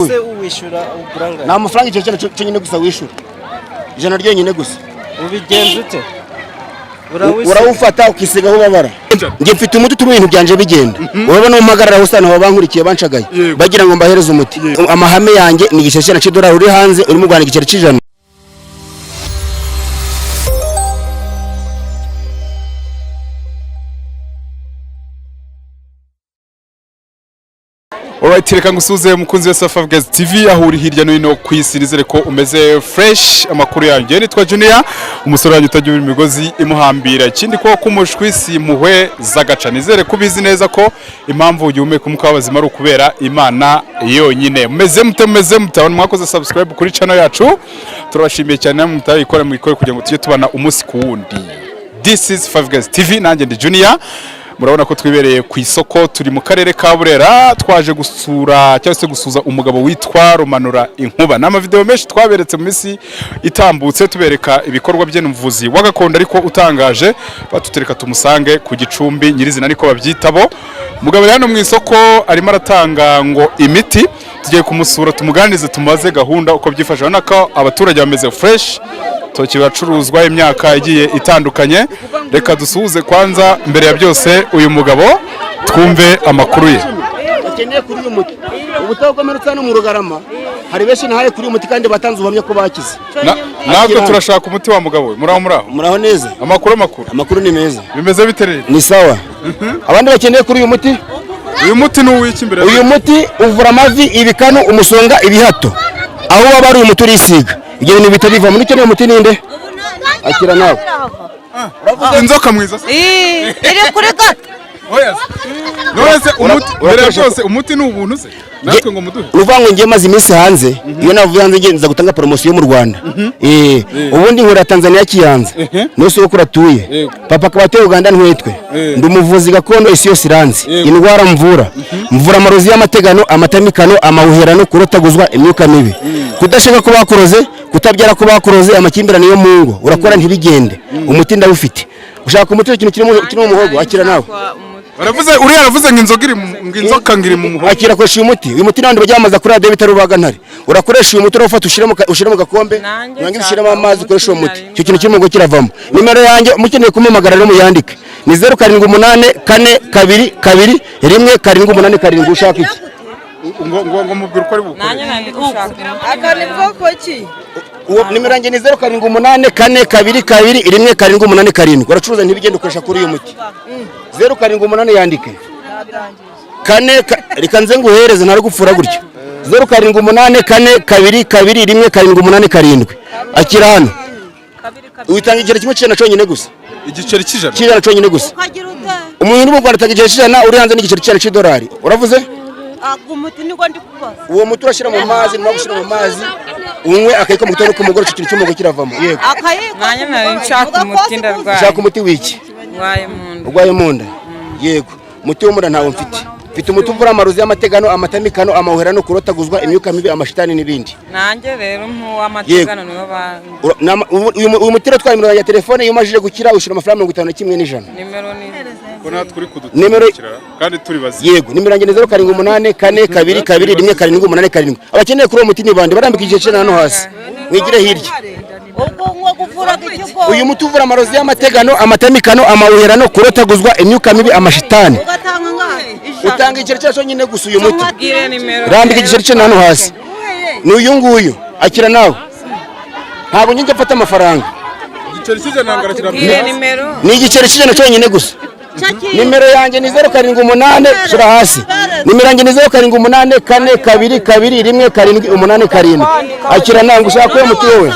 se uwishura uburanga na amafaranga icyo cyo nyine gusa wishura ijana ryonyine gusa ubigenza ute urawufata ukisigaho babara ngiye mfite umuti turi ibintu byanje bigenda urabona umpagarara usana aba bankurikiye banshagaye bagira ngo mbahereze umuti amahame yanjye ni igiceri cy'idolari uri hanze urimo Rwanda igiceri cy'ijana. Alright, reka ngusuze mukunzi wa Safavgaz TV aho uri hirya no hino ku isi, nizere ko umeze fresh. Amakuru yanjye nitwa Junior, umusore wanyu utagira imigozi imuhambira, ikindi ko kumushwisi muhwe zagaca. Nizere ko bizi neza ko impamvu ugihumeka umwuka w'abazima ari ukubera Imana yonyine. Mumeze mutabona mwakoze subscribe kuri channel yacu, turabashimiye cyane mutayikora mwikore kugira ngo tujye tubana umunsi ku wundi. This is Safavgaz TV, nanjye ndi Junior. Murabona ko twibereye ku isoko, turi mu karere ka Burera, twaje gusura cyangwa se gusuza umugabo witwa Rumanura Inkuba. Nama video menshi twaberetse mu misi itambutse tubereka ibikorwa bye n'umuvuzi w'agakondo ariko utangaje, batutereka tumusange ku Gicumbi nyirizina niko babyitabo. Umugabo hano mu isoko arimo aratanga ngo imiti, tugiye kumusura tumuganize tumaze gahunda uko byifashe. Urabona ko abaturage bameze fresh, toki bacuruzwa imyaka igiye itandukanye. Reka dusuhuze kwanza mbere ya byose uyu mugabo twumve amakuru ye. Akeneye kuri uyu muti ubutagomerutsa no mu Rugarama, hari benshi nahaye kuri uyu muti kandi batanze ubuhamya ko bakize. Ntabwo turashaka umuti wa mugabo we. Muraho neza. Amakuru ni meza. Bimeze biterere. Ni sawa. Abandi bakeneye kuri uyu muti. Uyu muti ni uw'iki mbere? Uyu muti uvura amavi, ibikanu, umusonga, ibihato. Aho waba ari umuti urisiga. Ibyo bintu bitabiva muri cyo muti ninde? Akira nawe. Inzoka mwiza. Iri kuri gato. Oya. Nonese umuti mbere byose umuti ni ubuntu se. Natwe ngo muduhe. Uvango ngiye maze iminsi hanze, iyo navuye hanze ngenza gutanga promotion mu Rwanda. Ubundi nkora Tanzania kiyanza. Nose uko kuratuye. Papa kabateye Uganda ntwetwe. Ndi umuvuzi gakondo isi yose iranze. Indwara mvura amarozi y'amategano, amatamikano, amawuherano, kurotaguzwa imyuka mibi. Kudashaka ko bakuroze, kutabyara ko bakuroze, amakimbirane yo mungo. Urakora ntibigende. Umuti ndawufite. Ushaka umuti ikintu kiri mu muhogo, akira nawe. Aravuze ngo ngiri mu muhogo. Akira koresha uyu muti. Uyu muti nandi bajyamaza kuri radio bitarubaga ntare. Urakoresha uyu muti urafata ushire mu gakombe, nange ushiremo amazi ukoresha uyu muti. Cyo kintu kiri mu kiravamo. Nimero yanjye mukeneye kumumagara rero muyandike. Ni 0784422178 ushaka iki? Ngo mubwira ko ari buko. Nanjye gushaka. Akani bwoko ki? Uwo nimero yanjye ni 0784422178. Uracuruza ntibigende ukoresha kuri uyu muti. 078 yandike. Reka nze nguhereze ntari gupfura gutyo. 0784422178. Akira hano. Uitanga igiceri kimwe cy'ijana cyonyine gusa. Igiceri cy'ijana? Cy'ijana cyonyine gusa. Umuntu mu Rwanda atanga igiceri cy'ijana, uri hanze n'igiceri cy'ijana cy'idolari. Uravuze? Umuti niko ndi kubaza. Uwo muti urashira mu mazi, no gushira mu mazi. Umwe akayiko mu gitondo k'umugore cy'ikiri cy'umugo kiravamo. Yego. Nanjye nari nshaka umuti ndarwaye. Ushaka umuti wiki? Urwaye mu nda. Yego. Umuti wo mu nda ntawo mfite. Mfite umuti uvura amarozi y'amategano, amatamikano, amawuherano, kurotaguzwa imyuka mibi, amashitani n'ibindi. Nanjye rero w'amategano nibo uyu muti twari nimero ya telefone yumajije gukira ushira amafaranga 51 nimero ni ko naturi kudukira kandi turi bazi. Yego, nimero yanjye ni 0884422178. Abakeneye kuri uwo muti ni bande barambika igiceri hano hasi. Mwigire hirya. Uyu muti uvura amarozi y'amategano, amatamikano, amawuherano, kurotaguzwa imyuka mibi, amashitani. Utanga igiceri cyacu nyine gusa uyu muti. Rambika igiceri cyo hano hasi. Ni uyu nguyu. Akira nawe. Ntabwo njye mfata amafaranga. Igiceri cy'ijana ngarakira. Ni igiceri cy'ijana cyonyine gusa. Nimero yanjye ni 078 shira hasi. Nimero yanjye ni 0784422178. Akira nawe ushaka uwo muti wowe.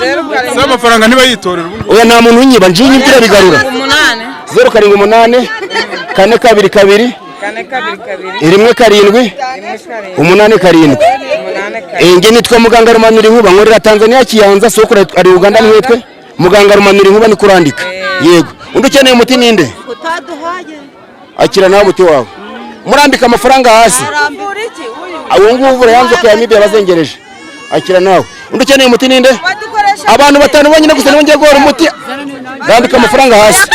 Sa amafaranga niba yitorera ubu. Oya nta muntu unyiba njye nyibwira bigarura. 078 422 1 Nge nitwa muganga Rumanura Inkuba, nkorera Tanzania kiyanza, soko ari Uganda ntwetwe. Muganga Rumanura Inkuba ni kurandika. Yego. Undi ukeneye umuti ninde? Akira nawe umuti wawe. Murambika amafaranga hasi. Awo nguvu yanze ko yamibe yabazengereje. Akira nawe. Undi ukeneye umuti ninde? Abantu batanu bonyine gusa nibo ngiye guhora umuti. Rambika amafaranga hasi.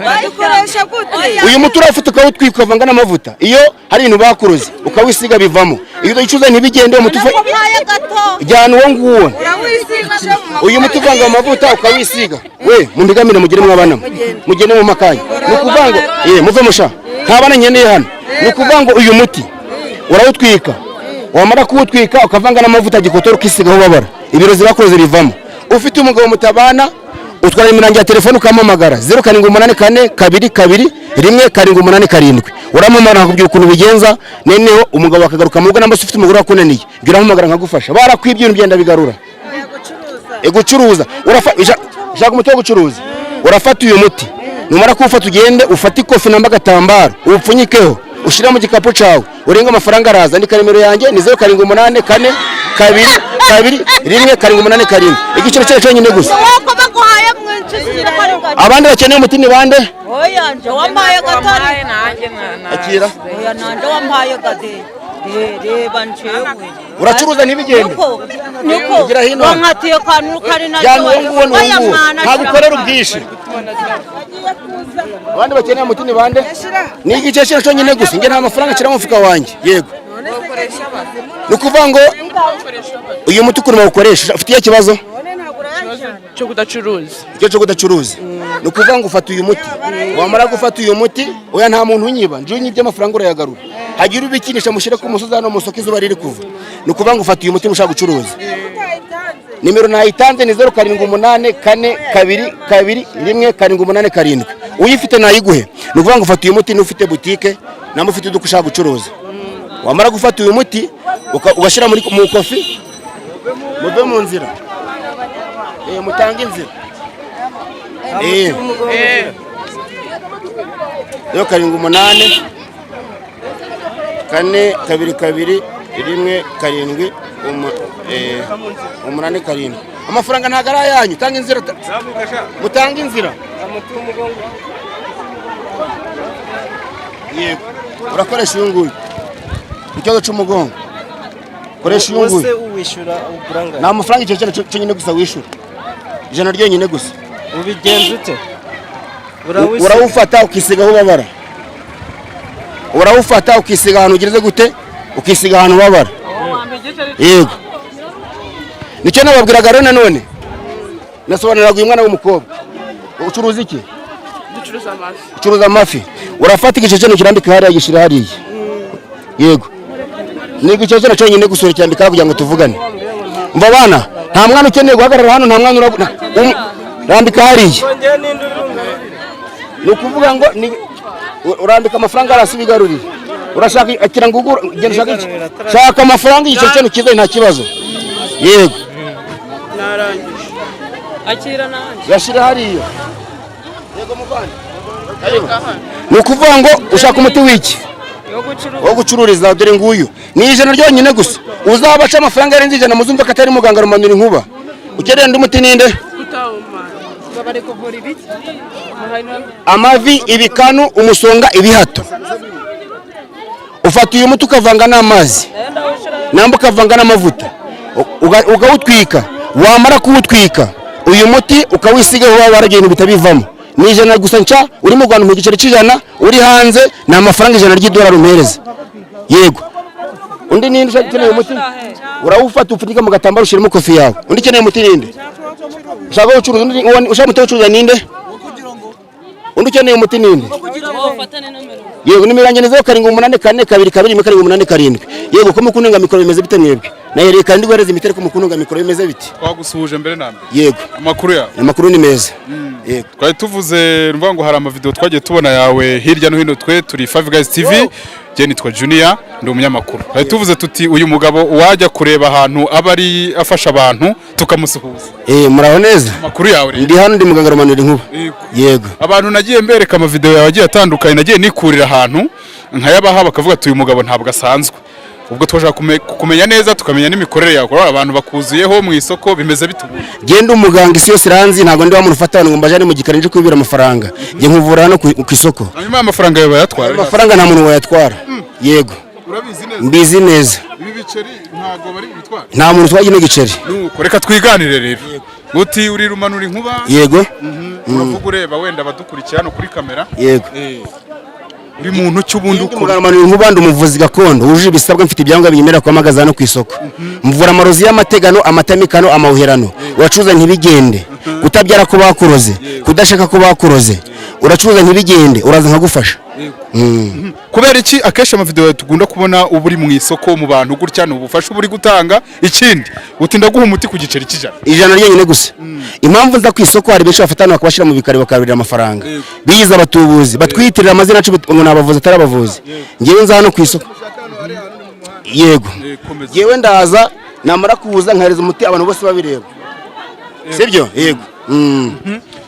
bayikoresha gute? uyu muti urafata ukawutwika ukavanga n'amavuta iyo hari ibintu bakuroze ukawisiga bivamo iyo udacuza ntibigende umuti jyana uwo nguwo uyu muti uvanga amavuta ukawisiga we mumbigamire mugire mwabana mugende mu makanya ni ukuvanga muve musha ntabana nkeneye hano ni ukuvanga uyu muti urawutwika wamara kuwutwika ukavanga n'amavuta gikotora ukisiga aho babara ibirozi bakuroze bivamo ufite umugabo mutabana utwara imirangi ya telefone ukamamagara 0784221787 uramamara nkakubwira ukuntu bigenza neneho umugabo akagaruka mu rugo namba ufite umugore wakunaniye gira hamagara nkagufasha barakwibye ibintu byenda bigarura gucuruza ushaka umuti wo gucuruza urafata uyu muti numara kuwufata ugende ufate ikofi namba gatambaro upfunyikeho ushira mu gikapu cawe urenga amafaranga araza ndika nimero yanjye ni 0784221787 igiciro cyaje cyonyine gusa abandi bakeneye umuti ni bande Oya nje wamaye gatari akira oya nanje wamaye gade reba njewe uracuruza ntibigende niko ugira hino wankatiye kantu kari na jyana uwo nguwo ntagukorera ubwinshi abandi bakeneye umuti ni bande ni igice cyonyine gusa nge nta mafaranga akira mu mufuka wanjye yego ni ukuvuga ngo uyu muti ukuntu bawukoresha ufitiye ikibazo cyo kudacuruza cyo kudacuruza ni ukuvuga ngo ufata uyu muti wamara gufata uyu muti oya nta muntu unyiba nje unyibye amafaranga urayagarura hagira ubikinisha mushyire ku musozi hano mu soko izuba riri kuva ni ukuvuga ngo ufata uyu muti mushaka gucuruza nimero nayitanze ni 0784221787 uyifite nayiguhe ni ukuvuga ngo ufata uyu muti n'ufite butike namba ufite iduka ushaka gucuruza wamara gufata uyu muti ugashyira mu kofi muve mu nzira mutanga inzira 0784221787 amafaranga ntago ari ayanyu tanga inzira mutanga inzira yego urakoresha uyu nguyu ikibazo cy'umugongo koresha uyu nguyu nta mafaranga icyo cyonyine gusa wishyura ijana ryonyine gusa ubigenza ute urawufata ukisiga aho babara urawufata ukisiga ahantu ugereze gute ukisiga ahantu babara yego nicyo nababwiraga rero nanone nasobanuriraga uyu mwana w'umukobwa ucuruza iki ucuruza amafi urafata igice cyane kirambika hariya gishyira hariya yego ni igice cyane cyonyine gusura kirambika kugira ngo tuvugane mva bana nta mwana ukeneye guhagarara hano nta mwana urambika hariya ni ukuvuga ngo urambika amafaranga hasi bigarurira urashaka akira ngo ugura genda ushaka iki shaka amafaranga igice cyane kiza nta kibazo yego akira nanjye yashira hariya yego muvandi ni ukuvuga ngo ushaka umuti w'iki wo gucururiza dore nguyu ni ijana ryonyine gusa uzabaca amafaranga yarenze ijana muzumva ko atari muganga rumanura inkuba ukeneye undi muti ninde amavi ibikanu umusonga ibihato ufata uyu muti ukavanga n'amazi namba ukavanga n'amavuta ukawutwika wamara kuwutwika uyu muti ukawisiga aho wabara ibintu bitabivamo ni ijana gusa nca uri mu Rwanda mu giceri cy'ijana uri hanze ni amafaranga ijana ry'idolari umpereza yego undi ninde ukeneye umuti urawufata upfunika mu gatambaro ushyiramo kofi yawe undi ukeneye umuti ninde ushaka gucuruza ushaka umuti ucuruza ninde undi ukeneye umuti ninde yego nimero yanjye ni 0784221787 yego ko mukununga mikoro bimeze bite mwebwe nahereye kandi guhereza imitero ko mukununga mikoro bimeze bite twagusuhuje mbere nambe yego amakuru yawe amakuru ni meza yego twari tuvuze rumva ngo hari amavideo twagiye tubona yawe hirya no hino twe turi Five Guys TV je nitwa Junior ndi umunyamakuru twari tuvuze tuti uyu mugabo wajya kureba ahantu aba ari afasha abantu tukamusuhuza muraho neza amakuru yawe ndi hano ndi muganga rumanura inkuba yego abantu nagiye mbereka amavideo yawe agiye atandukanye nagiye nikurira ahantu nkayabaha bakavuga ati uyu mugabo ntabwo asanzwe ubwo twashaka kumenya neza tukamenya n'imikorere yawe abantu bakuzuyeho mu isoko bimeze bitubuye genda umuganga isi yose ranzi ntabwo ndi wamufata ngo mbaje mu gikari nje kwibira amafaranga nge nkuvura hano ku isoko hanyuma amafaranga yawe bayatwara amafaranga nta muntu wayatwara yego urabizi neza mbizi neza ibi biceri ntago bari bitwara nta muntu utwaye ino giceri nuko reka twiganire rero uti uri rumanura inkuba yego uravuga ureba wenda abadukurikira hano kuri kamera yego uri muntu cy'ubundi ukora umuganga nk'ubandi umuvuzi gakondo wuje ibisabwa mfite ibyangombwa binyemera kwamagaza no ku isoko mvura amarozi y'amategano amatamikano amawuherano uracuruza ntibigende kutabyara ko bakuroze kudashaka ko bakuroze uracuruza ntibigende uraza nkagufasha kubera iki akenshi amavideo tugunda kubona uba uri mu isoko mu bantu gutya n'ubufasha uba uri gutanga ikindi utinda guha umuti ku giceri ijana ryonyine gusa impamvu nza ku isoko hari benshi bafatana bakabashira mu bikari bakarurira amafaranga biyiza abatubuzi batwitirira amazina yacu ngo nabavuzi atarabavuzi ngewe nza hano ku isoko yego ngewe ndaza namara kuza nkahereza umuti abantu bose babireba sibyo yego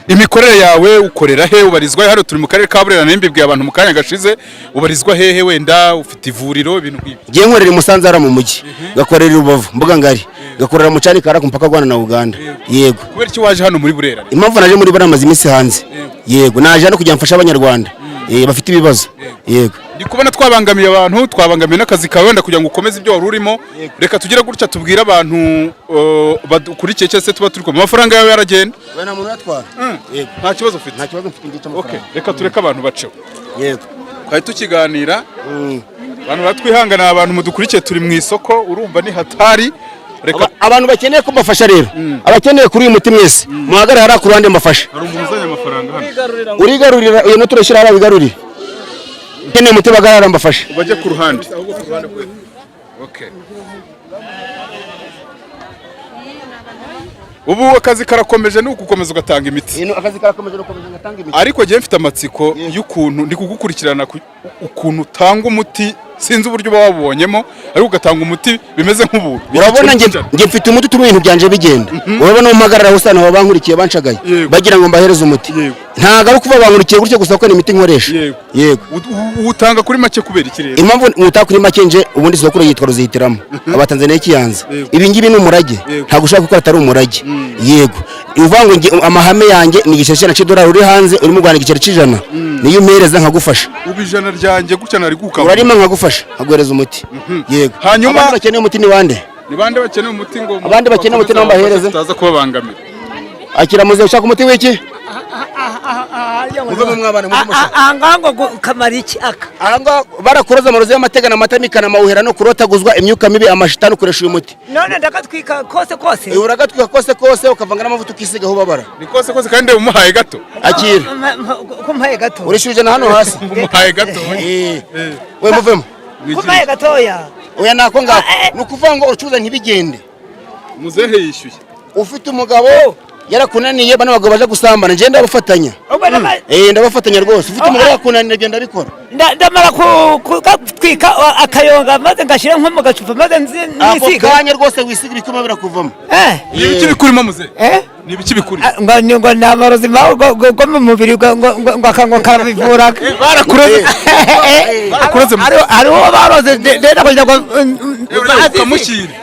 imikorere yawe ukorera he ubarizwa hano turi mu karere ka Burera n'imbibwe abantu mu kanya gashize ubarizwa hehe wenda ufite ivuriro ibintu nk'ibi ngiye nkorera Musanze ara mu mujyi gakorera Rubavu mbuga ngari gakorera mu cyari kara ku mpaka Rwanda na Uganda yego kubera iki waje hano muri Burera impamvu naje muri Burera amaze iminsi hanze yego naje hano kugira mfasha abanyarwanda bafite ibibazo yego ndi kubona twabangamiye abantu twabangamiye n'akazi kawe wenda kugira ngo ukomeze ibyo wari urimo reka tugire gutya tubwira abantu badukurikiye cyese tuba turi ku mafaranga yawe yaragenda bana muntu yatwara yego nta kibazo ufite nta kibazo mfite ngica okay reka tureka abantu baceho yego twari tukiganira abantu batwihangana abantu mudukurikiye turi mu isoko urumva ni hatari reka abantu bakeneye ko mbafasha rero abakeneye kuri uyu muti mwese muhagarara hari ku ruhande mbafasha hari umuntu uzanye amafaranga hano urigarurira uyu nuturashira hari abigarurira ukeneye umuti bagarara mbafasha bajye ku ruhande okay ubu akazi karakomeje ni ugukomeza ugatanga imiti akazi karakomeje no gukomeza ngatanga imiti ariko giye mfite amatsiko y'ukuntu ndi kugukurikirana ukuntu utanga umuti sinzi uburyo uba wabonyemo ariko ugatanga umuti bimeze nk'ubu urabona nge mfite umuti utuma ibintu byanje bigenda urabona umpagarara usana aba bankurikiye banshagaye bagira ngo mbahereze umuti ntago ari kuba bankurikiye gutyo gusa ko ni imiti nkoresha yego utanga kuri make kubera iki rero impamvu utaka kuri make nje ubundi soko yitwa Ruzihitiramo abatanzania ikiyanza ibi ngibi ni umurage ntago ushaka ko atari umurage yego uvango amahame yanjye ni igiceri na $100 uri hanze uri mu Rwanda igiceri cy'ijana niyo umpereza nkagufasha ubijana ryanjye gutya nari guka urarima nkagufasha aguhereza umuti yego hanyuma bakeneye umuti ni bande bakeneye umuti ngo abandi bakeneye umuti nabo bahereze utaza kubabangamira akira muze ushaka umuti wiki ahangaho kamara iki aka ahangaho barakuroza amarozi y'amategano amatamikana amawuhera no kurotaguzwa imyuka mibi amashitani ukoresha uyu muti none ndagatwika kose uragatwika kose ukavanga n'amavuta ukisiga aho ubabara ni kose kandi umuhaye gato akira kumpaye gato urishuje na hano hasi umuhaye gato we muvemo kumpaye gatoya oya nako ngako ni ukuvuga ngo ucuruza ntibigende muzehe yishyuye ufite umugabo yarakunaniye bana bagabo baje gusambana nje ndabafatanya ndabafatanya rwose ufite umugabo yakunaniye genda bikora ndamara kutwika akayonga maze ngashira nko mu gacupa maze nisiga akanya rwose wisiga ibikoma birakuvamo ibiki bikurimo muze ni ibiki bikuri ngo namarozi mawo go mu mubiri ngo akango karabivura barakuroze ari uwo baroze ndenda kugira ngo kamushyire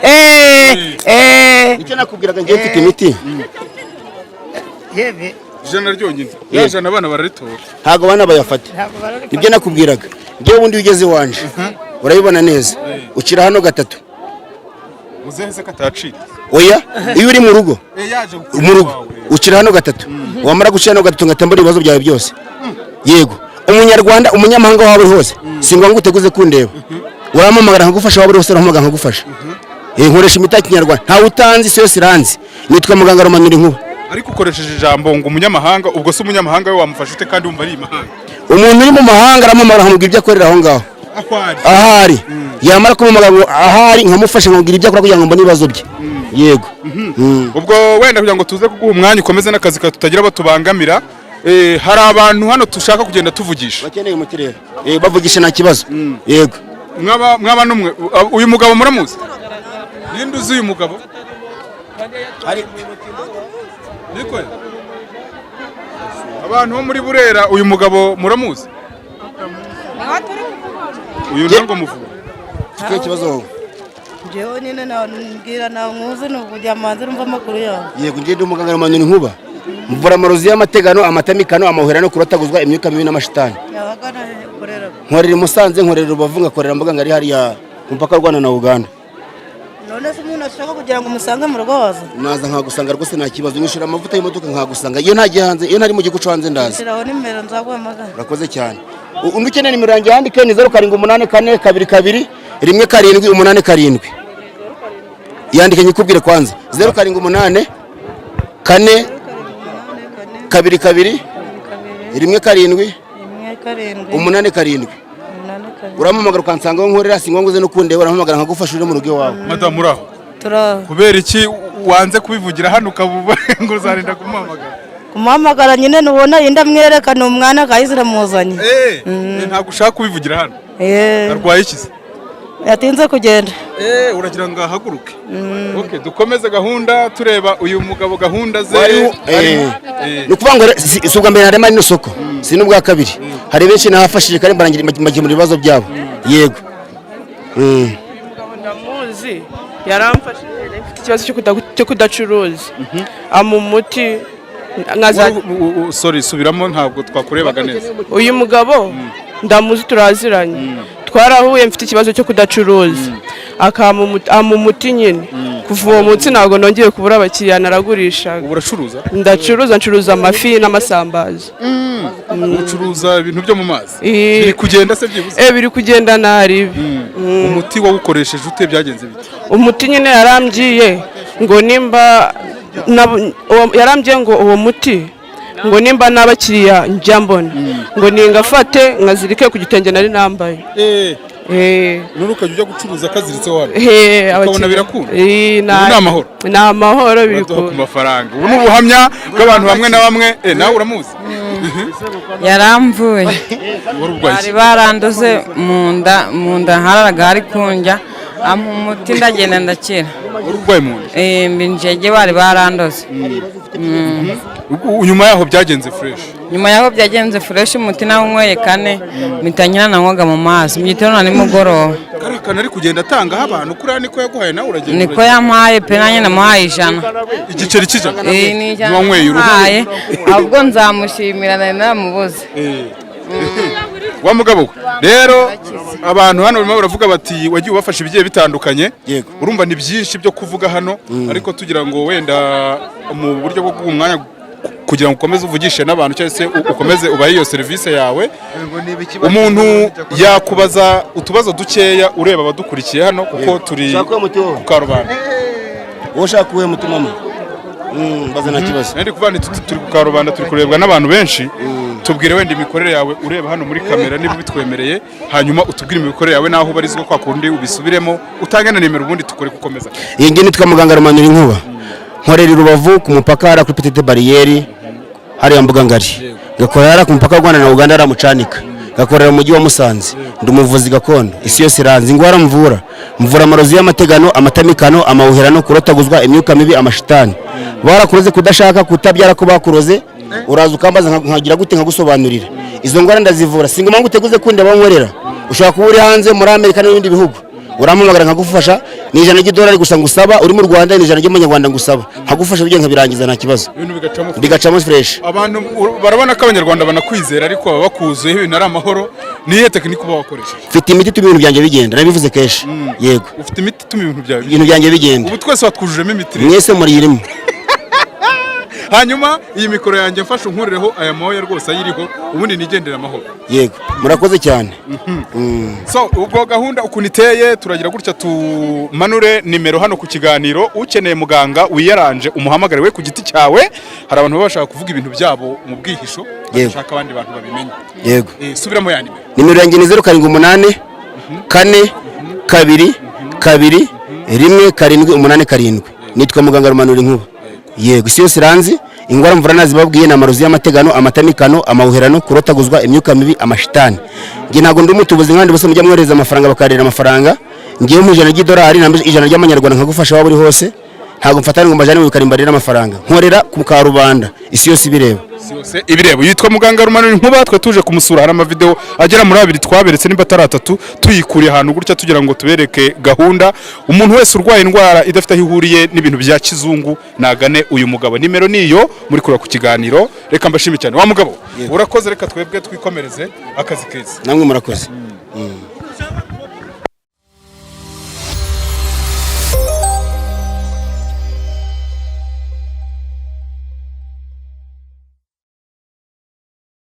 icyo nakubwiraga ngiye mfite imiti yebe ijana ryonyine yajana abana bararitora ntago abana bayafata nibyo nakubwiraga ngiye ubundi ugeze wanje urabibona neza ukira hano gatatu muzehe se katacira oya iyo uri mu rugo ukira hano gatatu wamara gucira hano gatatu ngatambura ibibazo byawe byose yego umunyarwanda umunyamahanga wawe hose singwa ngo uteguze kundeba uramamagara nkagufasha wawe hose uramamagara nkagufasha nkoresha imiti ya kinyarwanda ntawe utanzi isi yose iranzi nitwa muganga Romanura Inkuba ariko ukoresheje ijambo ngo umunyamahanga ubwo se umunyamahanga we wamufasha ute kandi wumva ari imahanga umuntu uri mu mahanga aramamagara nkamubwira ibyo akorera aho ngaho ahari yamara kumamagara ngo ahari nkamufasha nkamubwira ibyo akora kugira ngo mbone ibibazo bye yego ubwo wenda kugira ngo tuze kuguha umwanya ukomeze n'akazi ka tutagira batubangamira hari abantu hano tushaka kugenda tuvugisha bakeneye umuti rero bavugisha nta kibazo yego mwaba numwe uyu mugabo muramuzi ninde uzi uyu mugabo niko abantu bo muri Burera uyu mugabo muramuzi uyu ntango muvuga cyo kibazo wowe jewe nyine nabwira nawe nkuzi n'ubujya manzi rumva amakuru yawe yego ngiye ndi umuganga Romanura Inkuba mvura amarozi y'amategano amatamikano amahera no kurotaguzwa imyuka mibi n'amashitani nkorera Musanze nkorera Rubavu ngakorera mbuga ngari hariya ku mpaka Rwanda na Uganda none se umuntu ashaka kugira ngo umusange mu rwoza naza nkagusanga rwose nta kibazo nyishura amavuta y'imodoka nkagusanga iyo ntagiye hanze iyo ntari mu gihugu hanze ndaza shiraho nimero nzaguhamagara urakoze cyane undi ukeneye nimero yanjye yandike ni 0784 22 177 yandike nyikubwire kwanza 0784 4 22 17 177 urampamagara ukansanga aho nkorera si ngombwa uze no kundeba urampamagara nkagufasha uri mu rugo iwawe. Madamu uraho turaho kubera iki wanze kubivugira hano ukabuba ngo uzarinda kumuhamagara nyine nubona yinda mwerekana umwana kayizira muzanye ntabwo ushaka kubivugira hano arwaye iki se yatinze kugenda uragira ngo ahaguruke okay dukomeze gahunda tureba uyu mugabo gahunda ze ni ukuvuga ngo si ubwa mbere narema rino soko si n'ubwa kabiri hari benshi nahafashije kandi mbagimura ibibazo byabo yego ndamuzi yaramfashije mfite ikibazo cyo kudacuruza umuti sorry subiramo ntabwo twakurebaga neza uyu mugabo ndamuzi turaziranye twarahuye mfite ikibazo cyo kudacuruza umuti nyine kuva uwo munsi ntabwo nongeye kubura abakiriya naragurisha uracuruza ncuruza amafi n'amasambaza ucuruza ibintu byo mu mazi biri kugenda se byibuze biri kugenda nari umuti wawukoresheje ute byagenze bite umuti nyine yarambwiye ngo nimba yarambwiye ngo uwo muti ngo nimba n'abakiriya njya mbona ngo ningafate nkazirike ku gitenge nari nambaye none ukajya ujya gucuruza akaziritse wano ukabona birakunda ni amahoro biri ku mafaranga ubu ni ubuhamya bw'abantu bamwe na bamwe nawe uramuzi yaramvuye bari baranduze mu nda hararaga hari kunjya ampa umuti ndagenda ndakira urwaye mu nda mbinjege bari baranduze nyuma yaho byagenze fresh umuti nawe unyweye kane mpita nanywaga mu mazi mu gitondo na nimugoroba karakana ari kugenda atangaho abantu kuriya niko yaguhaye nawe uragenda niko yampaye pe nanjye namuhaye 100 igiceri cy'ijana ni ijana namuhaye ahubwo nzamushimira nari namubuze wa mugabo we rero abantu hano barimo baravuga bati wagiye ubafasha ibigiye bitandukanye urumva ni byinshi byo kuvuga hano ariko tugira ngo wenda mu buryo bwo umwanya kugira ngo ukomeze uvugishe n'abantu cyangwa se ukomeze ubahe iyo serivisi yawe umuntu yakubaza utubazo dukeya ureba abadukurikiye hano kuko turi ku Karubanda ushaka uwe mutima mwe baza nta kibazo ndi kuvana turi ku Karubanda turi kurebwa n'abantu benshi tubwire wenda imikorere yawe ureba hano muri kamera niba bitwemereye hanyuma utubwire imikorere yawe naho ubarizwa kwa kundi ubisubiremo utange na nimero ubundi tukore gukomeza iyi ngiyi nitwa muganga Romanura Inkuba nkorera Rubavu ku mupaka hara kuri Petite Barriere hariya mbuga ngari gakorera ku mupaka Rwanda na Uganda aramucanika gakorera mu mujyi wa Musanze ndi umuvuzi gakondo isi yose iranze ingwara mvura amarozi y'amategano amatamikano amawuherano kurotaguzwa imyuka mibi amashitani barakuroze kudashaka kutabyara ko bakuroze uraza ukambaza nkagira gute nkagusobanurira izo ngwara ndazivura singa mangu teguze kunde bankorera ushaka kuba uri hanze muri Amerika n'ibindi bihugu urampamagara nkagufasha ni $100 gusa ngusaba uri mu Rwanda ni $100 ngusaba nkagufasha bijye nkabirangiza nta kibazo bigacamo fresh abantu barabona ko abanyarwanda banakwizera ariko baba bakuzuye ibintu ari amahoro niye tekinike uba wakoresheje ufite imiti ituma ibintu byanjye bigenda nabivuze keshi yego ufite imiti ituma ibintu byanjye bigenda ubu twese watwujujemo imiti mwese muri irimo hanyuma iyi mikoro yanjye mfashe unkurireho aya moya rwose ayiriho ubundi nigendera amahoro yego murakoze cyane so ubwo gahunda ukuntu iteye turagira gutya tumanure nimero hano ku kiganiro ukeneye muganga wiyaranje umuhamagare we ku giti cyawe hari abantu baba bashaka kuvuga ibintu byabo mu bwihisho bashaka abandi bantu babimenye yego subiramo ya nimero yanjye ni 0784 4 2 2 1 7 nitwa muganga Romanura Inkuba yego isi yose iranzi ingwara mvura nazibabwiye na marozi y'amategano amatamikano amawuherano kurotaguzwa imyuka mibi amashitani nge nago ndi umutubuzi nkandi bose mujya mwereza amafaranga bakarira amafaranga ngiye mu $100 na $100 nkagufasha waba uri hose ntago mfatana ngo mbajane mu bikarimbarira amafaranga nkorera ku Karubanda isi yose ibireba yitwa muganga Romanura Inkuba twe tuje kumusura hari amavideo agera muri 2 twaberetse nimba 3 tuyikuriye ahantu gutya tugira ngo tubereke gahunda umuntu wese urwaye indwara idafite aho ihuriye n'ibintu bya kizungu nagane uyu mugabo nimero niyo muri kura ku kiganiro reka mbashime cyane wa mugabo urakoze reka twebwe twikomereze akazi keza namwe murakoze